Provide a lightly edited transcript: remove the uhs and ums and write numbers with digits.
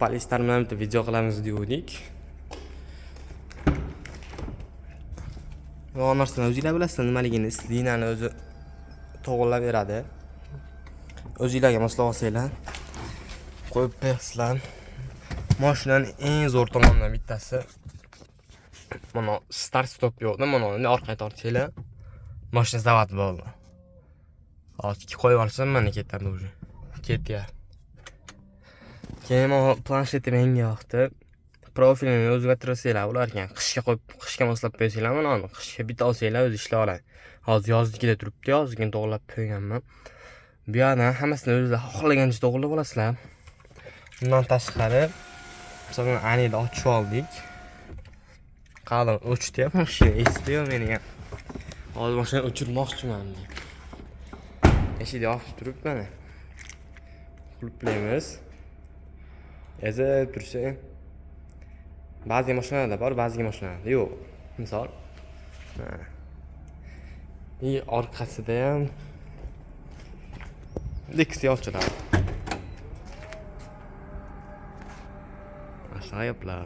Polistar bilan bitta video qilamiz degandik. Bu narsani o'zingizlar bilasizlar nimaligini, liniyani o'zi to'g'rilab beradi. O'zingizlarga moslab olsanglar, qo'yib qo'yasizlar. Mashinaning eng zo'r tomonidan bittasi mana start stop yo'qda, mana orqaga tortsanglar, mashina zavod bo'ldi. Hozir qo'yib olsam mana ketadi уже. Ketyapti. Keyin mana planshet menga yoqdi. Profilini o'zgartirsanglar, ularga qishga moslab qo'ysanglar, mana uni qishga bitta olsanglar o'zi ishlay oladi. Hozir yozlikda turibdi, yozligini to'g'rilab qo'yganman. Bu yerdan hammasini o'zingizlar xohlagancha to'g'rilab olasizlar. Bundan tashqari, masalan, anida ochib oldik. Qalin o'chdi-ham, mashina esdi-yu meni ham. Hozir mashina o'chirmoqchiman deb. Eshikni yopib turib mana. Qulflaymiz. Ezib tursa, ba'zi mashinalarda bor, ba'zi mashinalarda yo'q. Misol, orqasida ham Lexi ochiladi. Aşağı yapılar.